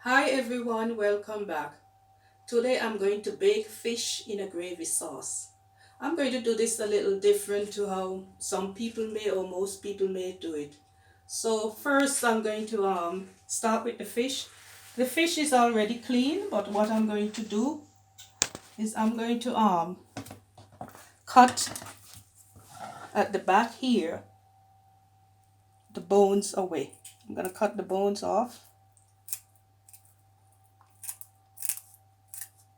Hi everyone, welcome back. Today I'm going to bake fish in a gravy sauce. I'm going to do this a little different to how some people may or most people may do it. So first I'm going to start with the fish. The fish is already clean, but what I'm going to do is I'm going to cut at the back here the bones away. I'm going to cut the bones off.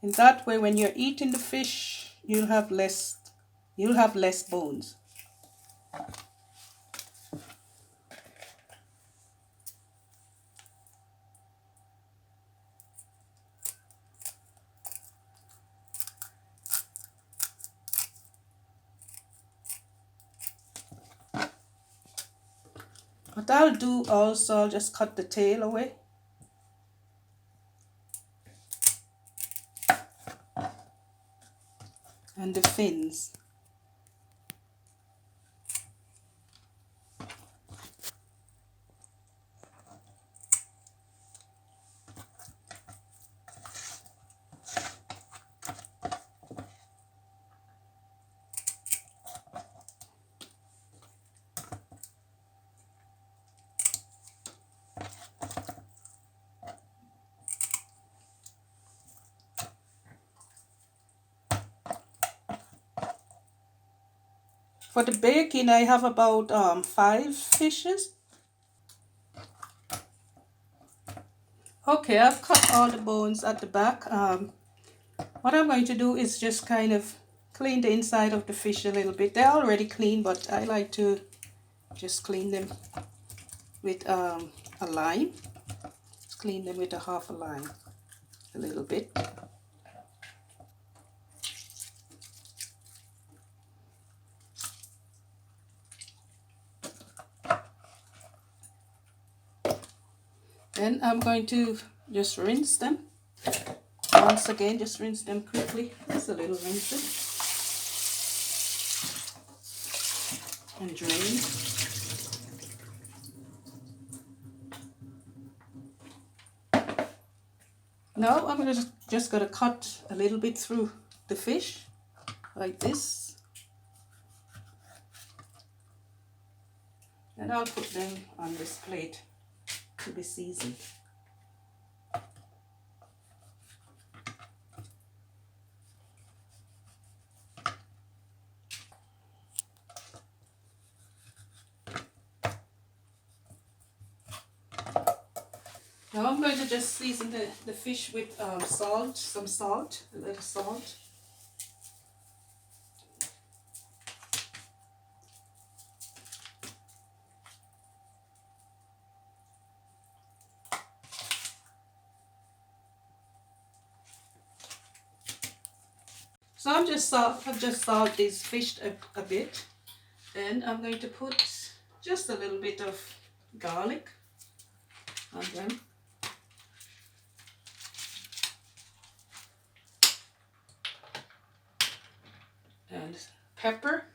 In that way when you're eating the fish, you'll have less bones. What I'll do also, I'll just cut the tail away. And the fins. For the baking, I have about 5 fishes. Okay, I've cut all the bones at the back. What I'm going to do is just kind of clean the inside of the fish a little bit. They're already clean, but I like to just clean them with a lime. Just clean them with a half a lime a little bit. Then I'm going to just rinse them. Once again, just rinse them quickly. Just a little rinsing. And drain. Now I'm just gonna cut a little bit through the fish like this, and I'll put them on this plate to be seasoned. Now I'm going to just season the fish with some salt, a little salt. So I've just salted these fish a bit, and I'm going to put just a little bit of garlic on them. And pepper.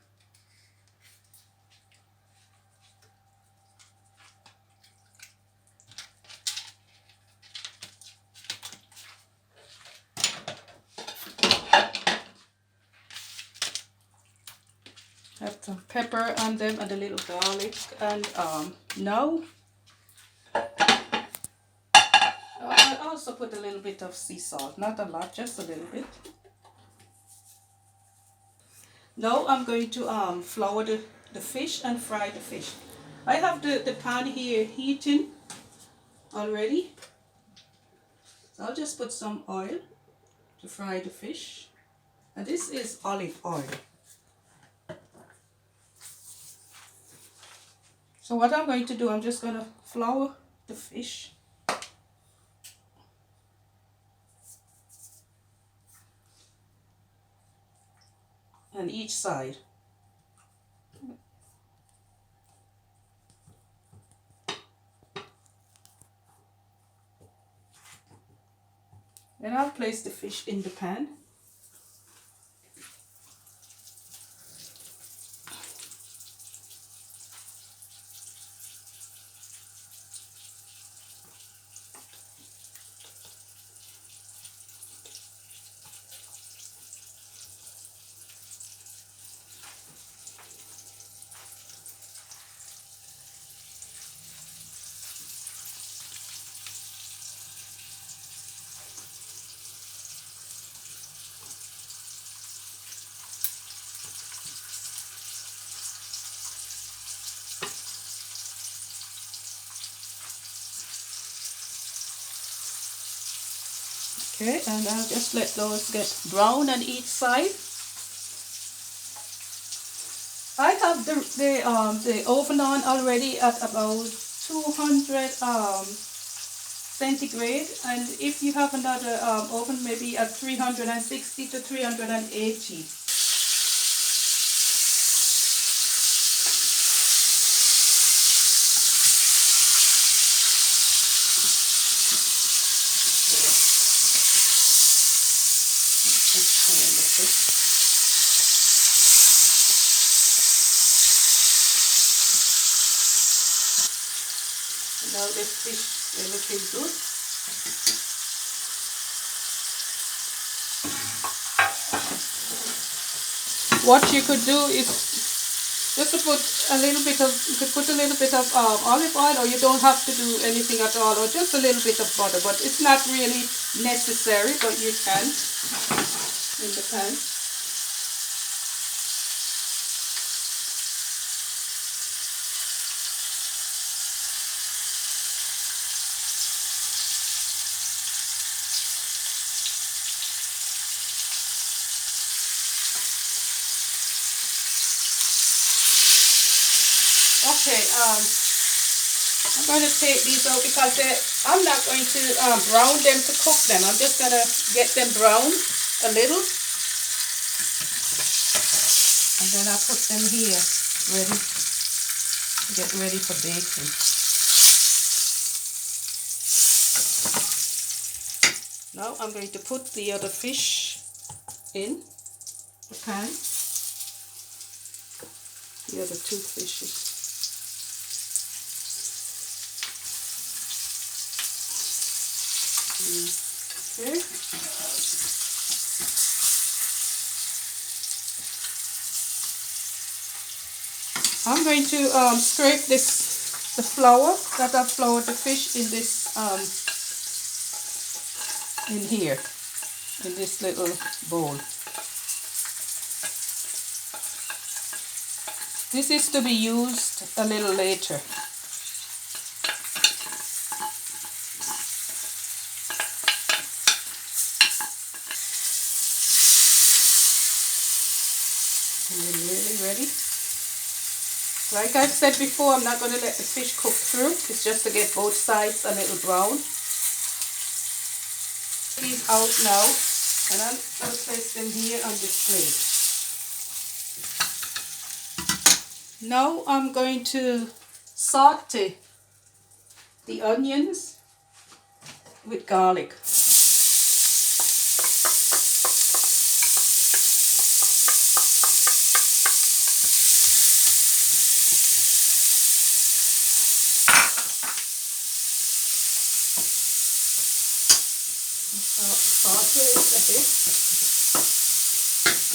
Have some pepper on them and a little garlic, and now I also put a little bit of sea salt, not a lot, just a little bit. Now I'm going to flour the fish and fry the fish. I have the pan here heating already. So I'll just put some oil to fry the fish. And this is olive oil. So what I'm going to do, I'm just going to flour the fish. On each side. Then I'll place the fish in the pan. Okay, and I'll just let those get brown on each side. I have the oven on already at about 200 centigrade, and if you have another oven, maybe at 360 to 380. Now this fish is looking good. What you could do is just to put a little bit of, you could put a little bit of olive oil, or you don't have to do anything at all, or just a little bit of butter, but it's not really necessary, but you can in the pan. Okay, I'm going to take these out because I'm not going to brown them to cook them. I'm just going to get them brown a little. And then I'll put them here, ready to get ready for baking. Now I'm going to put the other fish in the pan. The other two fishes. Okay. I'm going to scrape the flour that I've floured the fish in this in here, in this little bowl. This is to be used a little later. And then nearly ready. Like I've said before, I'm not going to let the fish cook through. It's just to get both sides a little brown. These out now, and I'm going to place them here on this plate. Now I'm going to saute the onions with garlic. Saute it a bit.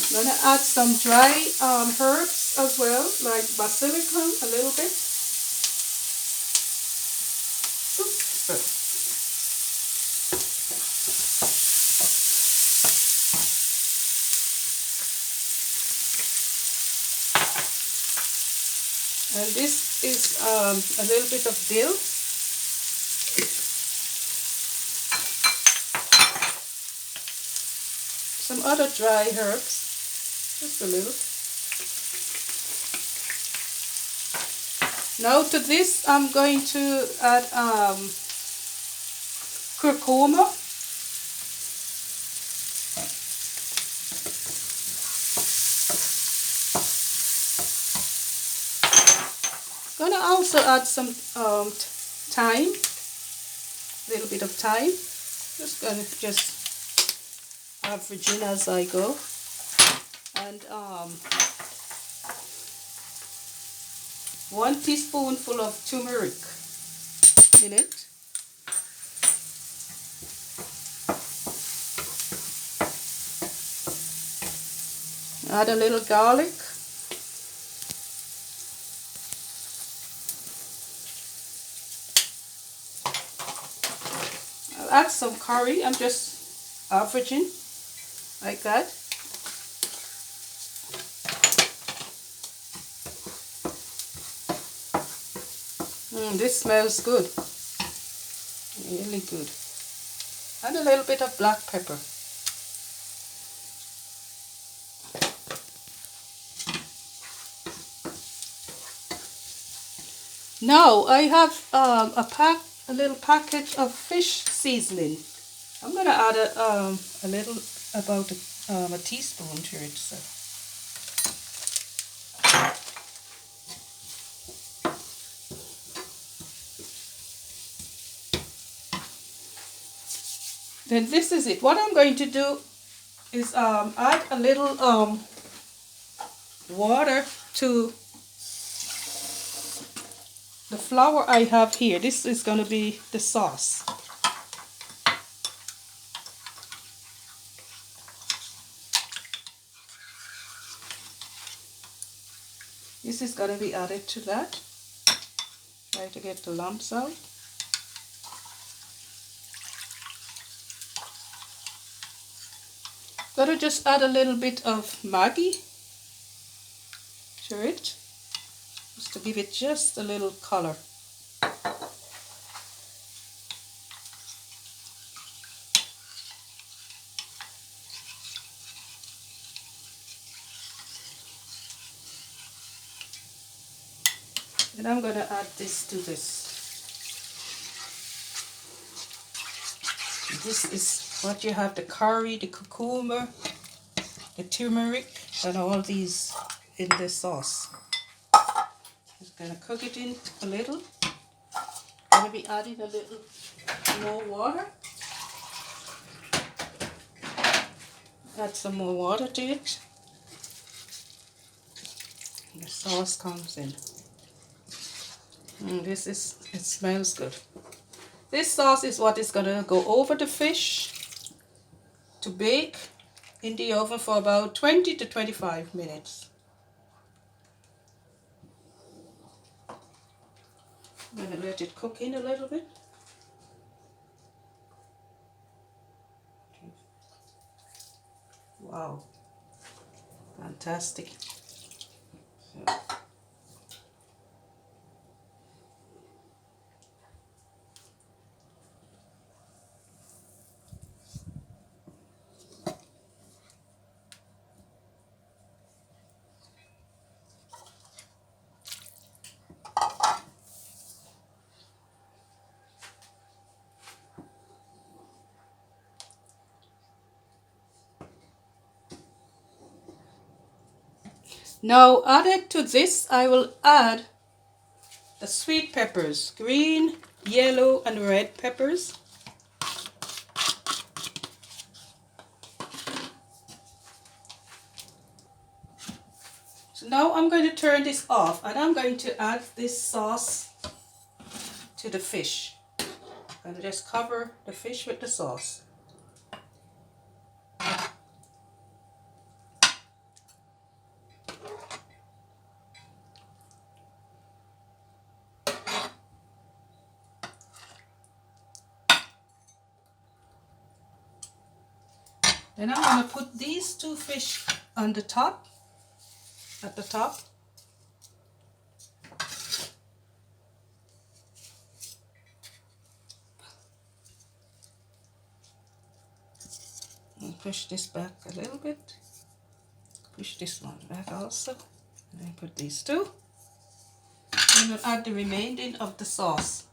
I'm going to add some dry herbs as well, like basilicum a little bit. Oops. And this is a little bit of dill. Some other dry herbs, just a little. Now to this I'm going to add curcuma. Gonna also add some thyme, a little bit of thyme. Just gonna average in as I go, and 1 teaspoonful of turmeric in it. Add a little garlic. I'll add some curry. I'm just averaging like that. This smells good, really good. and a little bit of black pepper. Now I have a little package of fish seasoning. I'm gonna add a little, about a teaspoon to it. So. Then this is it. What I'm going to do is add a little water to the flour I have here. This is going to be the sauce. This is going to be added to that. Try to get the lumps out. Gotta just add a little bit of Maggi to it, just to give it just a little color. And I'm gonna add this to this. This is what you have: the curry, the cucumber, the turmeric, and all these in the sauce. Just gonna cook it in a little. Gonna be adding a little more water. Add some more water to it. And the sauce comes in. And it smells good. This sauce is what is gonna go over the fish to bake in the oven for about 20 to 25 minutes. I'm gonna let it cook in a little bit. Wow, fantastic. So. Now added to this, I will add the sweet peppers, green, yellow, and red peppers. So now I'm going to turn this off, and I'm going to add this sauce to the fish. And just cover the fish with the sauce. Then I'm going to put these two fish on the top, at the top. And push this back a little bit. Push this one back also. And then put these two. And we'll add the remaining of the sauce.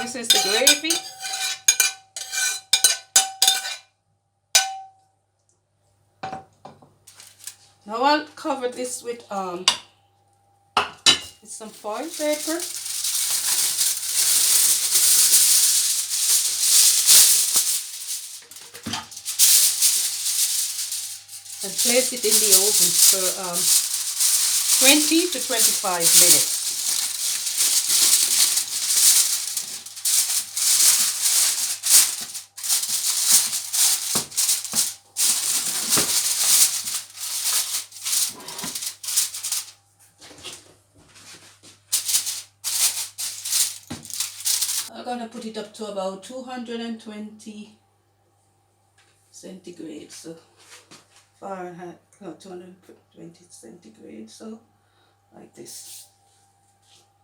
This is the gravy. Now I'll cover this with some foil paper. And place it in the oven for 20 to 25 minutes. going to put it up to about 220 centigrade, so Fahrenheit, no, 220 centigrade, so like this.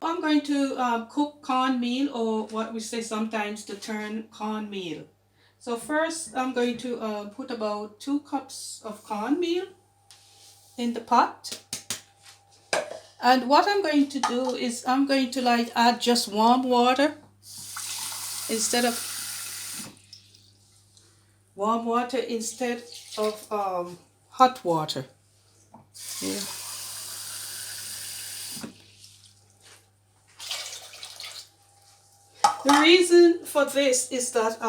I'm going to cook cornmeal, or what we say sometimes to turn cornmeal. So first I'm going to put about 2 cups of cornmeal in the pot. And what I'm going to do is I'm going to like add just warm water instead of hot water. Yeah. The reason for this is that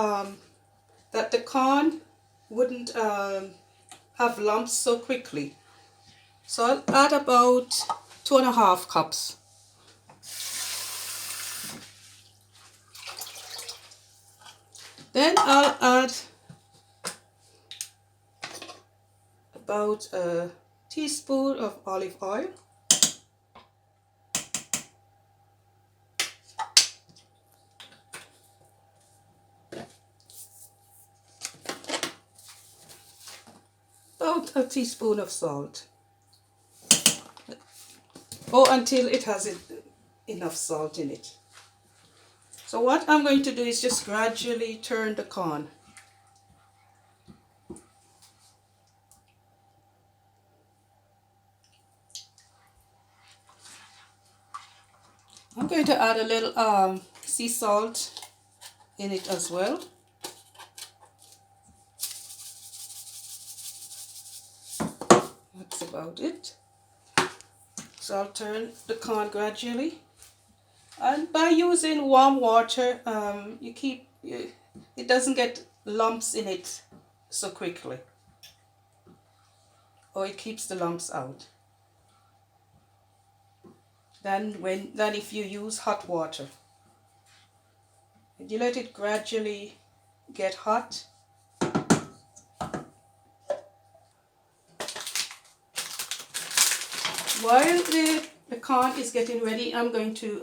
that the corn wouldn't have lumps so quickly. So I'll add about 2.5 cups. Then I'll add about a teaspoon of olive oil. About a teaspoon of salt. Until it has enough salt in it. So what I'm going to do is just gradually turn the corn. I'm going to add a little sea salt in it as well. That's about it. So I'll turn the corn gradually. And by using warm water, it doesn't get lumps in it so quickly. Or it keeps the lumps out. Than if you use hot water. You let it gradually get hot. While the corn is getting ready, I'm going to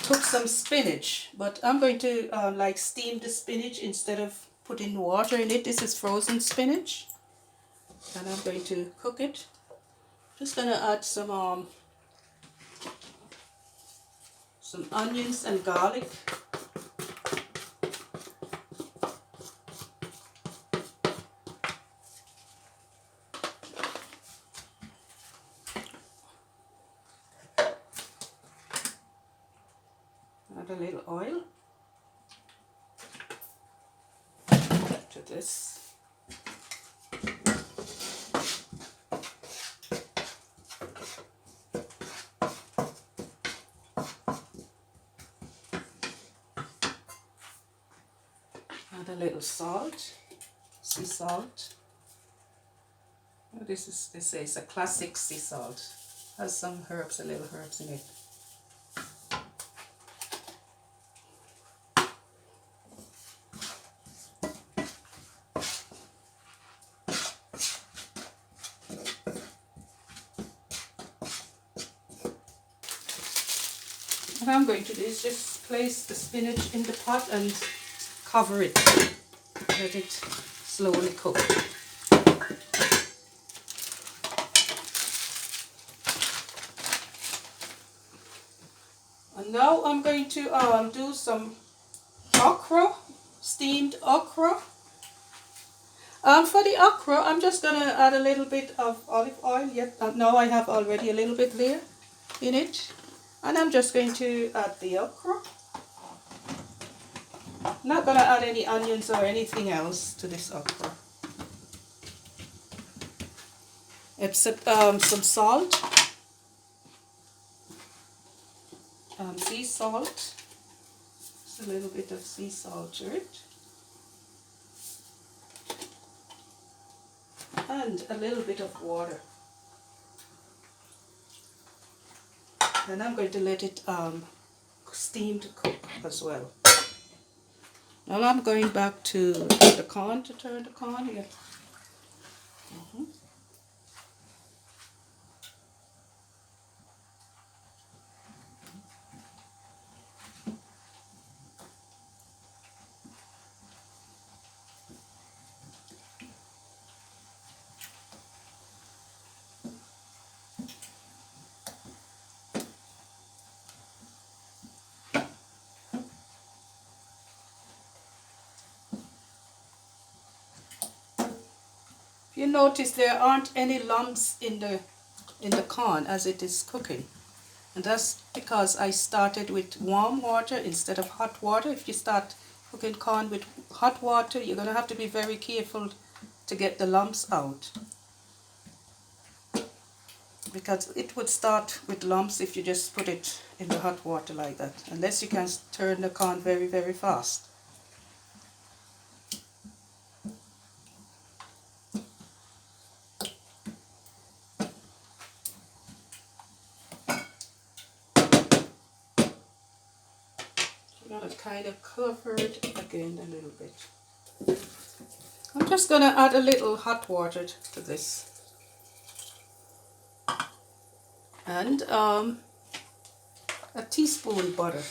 cook some spinach, but I'm going to like steam the spinach instead of putting water in it. This is frozen spinach, and I'm going to cook it. Just gonna add some onions and garlic. Add a little oil to this. Add a little salt, sea salt. This is a classic sea salt. Has some herbs, little herbs in it. What I'm going to do is just place the spinach in the pot and cover it. Let it slowly cook. And now I'm going to do some okra, steamed okra. For the okra, I'm just going to add a little bit of olive oil. Now I have already a little bit there in it. And I'm just going to add the okra. I'm not going to add any onions or anything else to this okra. Except some salt, sea salt, just a little bit of sea salt to it, and a little bit of water. Then I'm going to let it steam to cook as well. Now I'm going back to the corn to turn the corn here. you notice there aren't any lumps in the corn as it is cooking. And that's because I started with warm water instead of hot water. If you start cooking corn with hot water, you're going to have to be very careful to get the lumps out, because it would start with lumps if you just put it in the hot water like that, unless you can turn the corn very, very fast. I'm going to kind of cover it again a little bit. I'm just going to add a little hot water to this. And a teaspoon butter.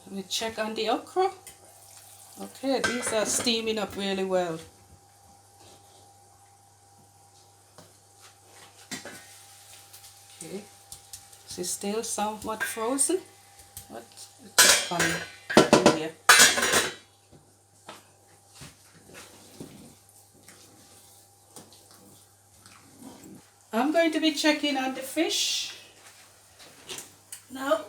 Let me check on the okra. Okay, these are steaming up really well. Okay, this is still somewhat frozen, but it's coming in here. I'm going to be checking on the fish now.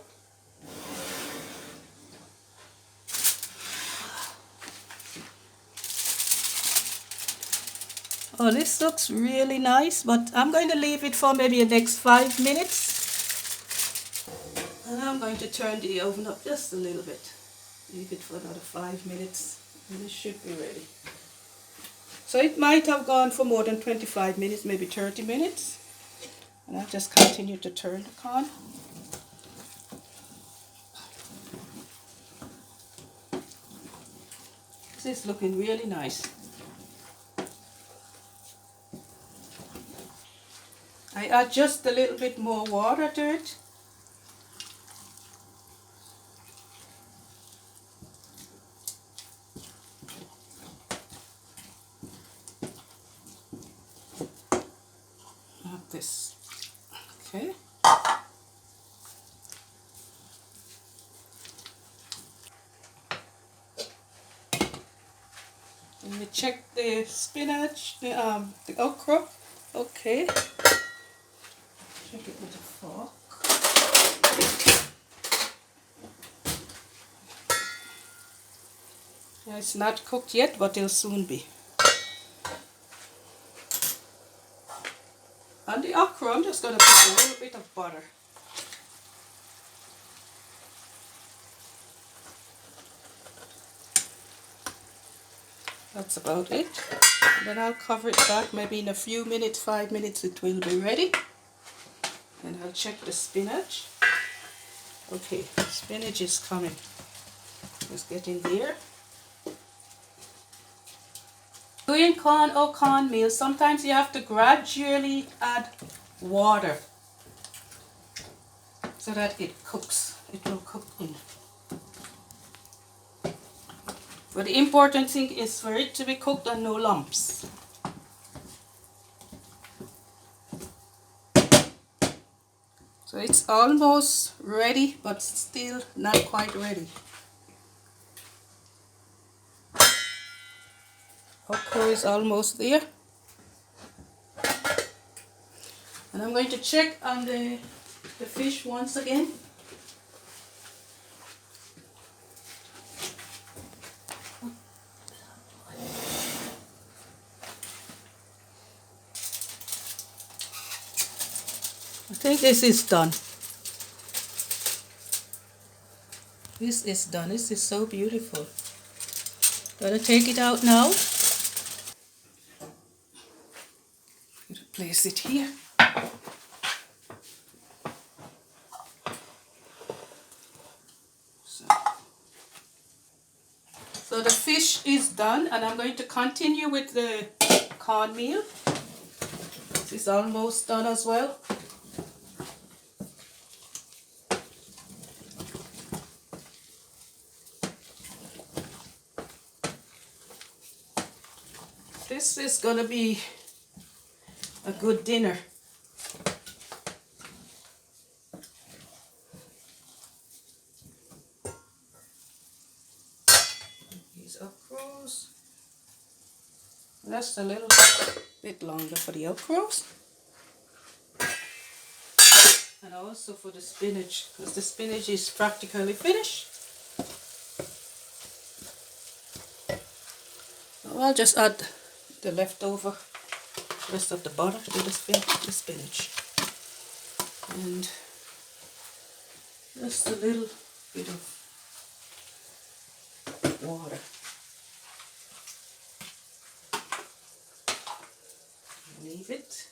Oh, this looks really nice, but I'm going to leave it for maybe the next 5 minutes. And I'm going to turn the oven up just a little bit. Leave it for another 5 minutes and it should be ready. So it might have gone for more than 25 minutes, maybe 30 minutes. And I'll just continue to turn the corn. This is looking really nice. I add just a little bit more water to it. Like this. Okay. Let me check the spinach, the okra. Okay. Check it with a fork. Yeah, it's not cooked yet, but it'll soon be. On the okra, I'm just going to put a little bit of butter. That's about it. And then I'll cover it back. Maybe in a few minutes, 5 minutes, it will be ready. And I'll check the spinach. Okay, spinach is coming. Let's get in there. Doing corn or cornmeal, sometimes you have to gradually add water so that it cooks. It will cook in. But the important thing is for it to be cooked and no lumps. So it's almost ready, but still not quite ready. Okra is almost there. And I'm going to check on the fish once again. I think this is done. This is done. This is so beautiful. Gotta take it out now. Place it here. So. So the fish is done, and I'm going to continue with the cornmeal. This is almost done as well. This is gonna be a good dinner. These okras. That's a little bit longer for the okras. And also for the spinach, because the spinach is practically finished. So I'll just add the leftover rest of the butter to the spinach. And just a little bit of water. Leave it.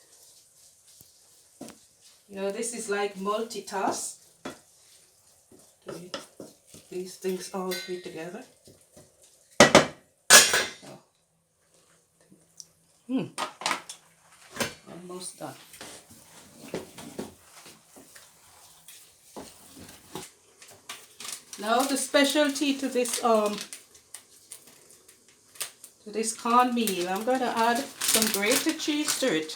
You know, this is like multitask. These things all be together. Oh. Almost done. Now the specialty to this cornmeal, I'm going to add some grated cheese to it.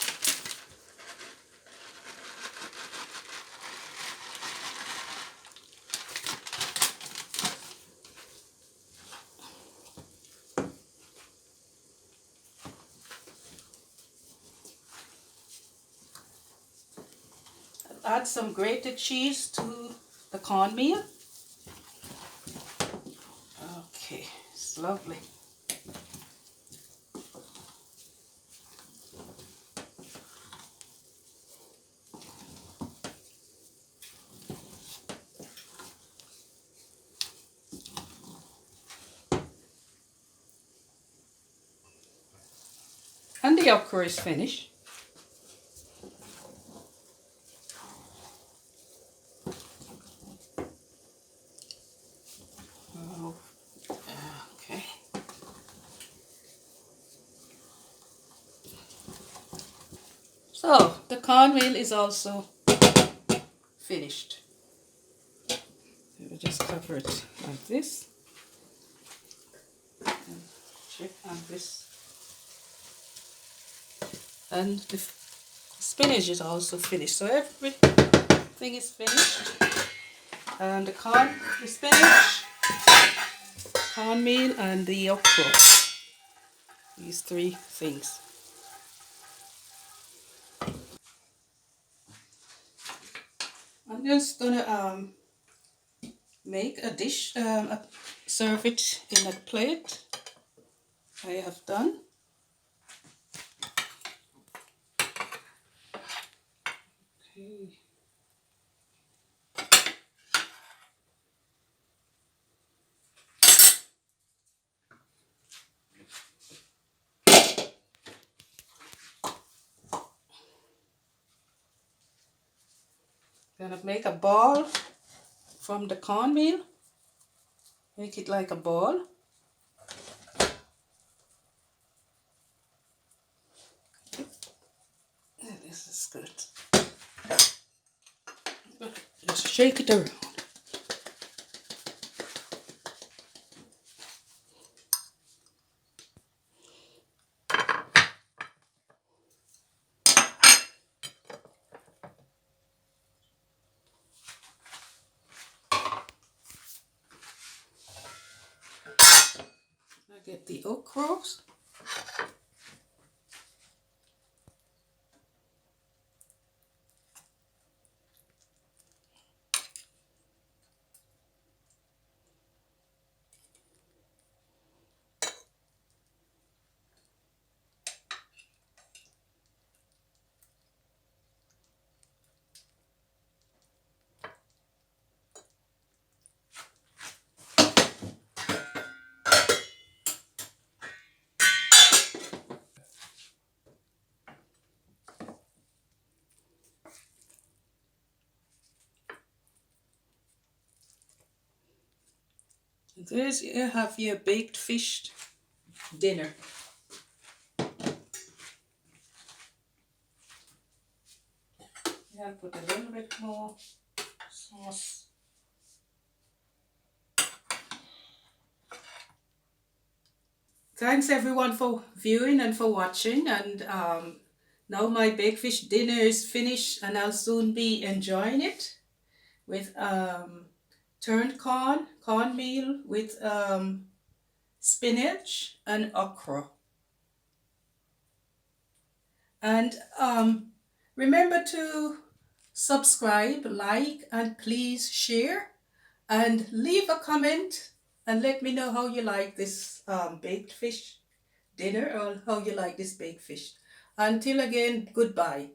Add some grated cheese to the cornmeal. Okay, it's lovely. And the okra is finished. Okay. So the cornmeal is also finished. We'll just cover it like this. And check on this. And the spinach is also finished. So everything is finished. And the spinach, cornmeal, and the okra. These three things. I'm just gonna make a dish, serve it in a plate. I have done. Okay. Gonna make a ball from the cornmeal. Make it like a ball. This is good. Just shake it around. I get the okras. There's you have your baked fish dinner. Yeah, put a little bit more sauce. Thanks everyone for viewing and for watching. And now my baked fish dinner is finished, and I'll soon be enjoying it with turned cornmeal with spinach and okra. And remember to subscribe, like, and please share. And leave a comment and let me know how you like this baked fish dinner, or how you like this baked fish. Until again, goodbye.